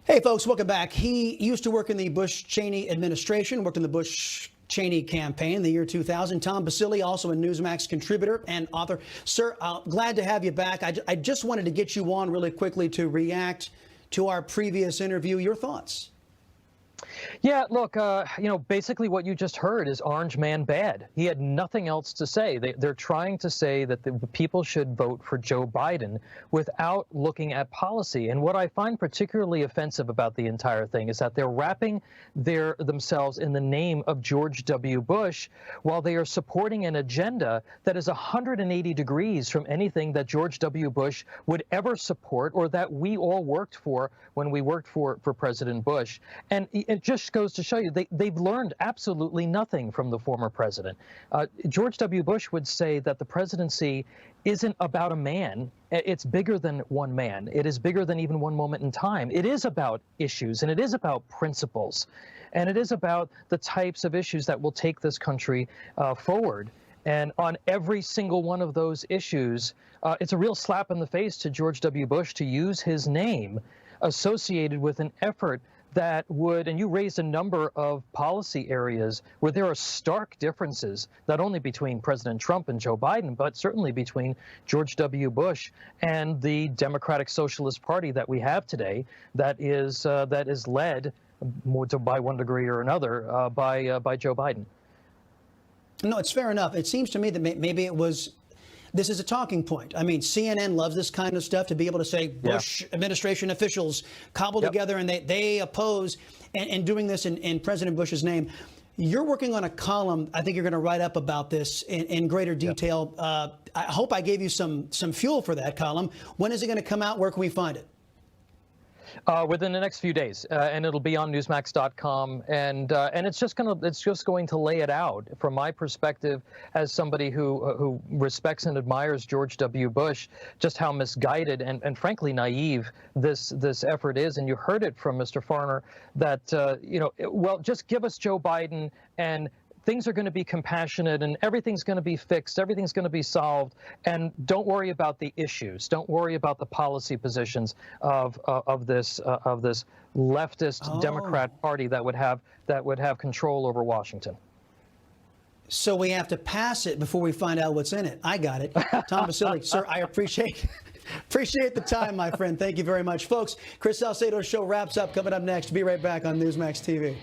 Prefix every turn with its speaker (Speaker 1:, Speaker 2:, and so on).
Speaker 1: Hey, folks, welcome back. He used to work in the Bush-Cheney administration, worked in the Bush-Cheney campaign in the year 2000. Tom Basile, also a Newsmax contributor and author. Sir, glad to have you back. I just wanted to get you on really quickly to react to our previous interview. Your thoughts?
Speaker 2: Yeah, look, basically what you just heard is Orange Man bad. He had nothing else to say. They're trying to say that the people should vote for Joe Biden without looking at policy. And what I find particularly offensive about the entire thing is that they're wrapping themselves in the name of George W. Bush while they are supporting an agenda that is 180 degrees from anything that George W. Bush would ever support or that we all worked for when we worked for President Bush. And it just goes to show you they've learned absolutely nothing from the former president. George W. Bush would say that the presidency isn't about a man. It's bigger than one man. It is bigger than even one moment in time. It is about issues, and it is about principles, and it is about the types of issues that will take this country forward. And on every single one of those issues, it's a real slap in the face to George W. Bush to use his name associated with an effort that would, and you raised a number of policy areas where there are stark differences, not only between President Trump and Joe Biden, but certainly between George W. Bush and the Democratic Socialist Party that we have today, that is led, by one degree or another, by Joe Biden.
Speaker 1: No, it's fair enough. It seems to me that maybe this is a talking point. I mean, CNN loves this kind of stuff, to be able to say Bush administration officials cobbled together and they oppose, and doing this in President Bush's name. You're working on a column. I think you're going to write up about this in greater detail. I hope I gave you some fuel for that column. When is it going to come out? Where can we find it?
Speaker 2: Within the next few days, and it'll be on Newsmax.com, and it's just going to lay it out from my perspective as somebody who respects and admires George W. Bush, just how misguided and frankly naive this effort is. And you heard it from Mr. Farner that well, just give us Joe Biden and things are going to be compassionate and everything's going to be fixed, everything's going to be solved, and don't worry about the issues, don't worry about the policy positions of this leftist Democrat Party that would have control over Washington.
Speaker 1: So we have to pass it before we find out what's in it. I got it. Tom Basile, sir, I appreciate the time, my friend. Thank you very much. Folks, Chris Salcedo's show wraps up. Coming up next. Be right back on Newsmax TV.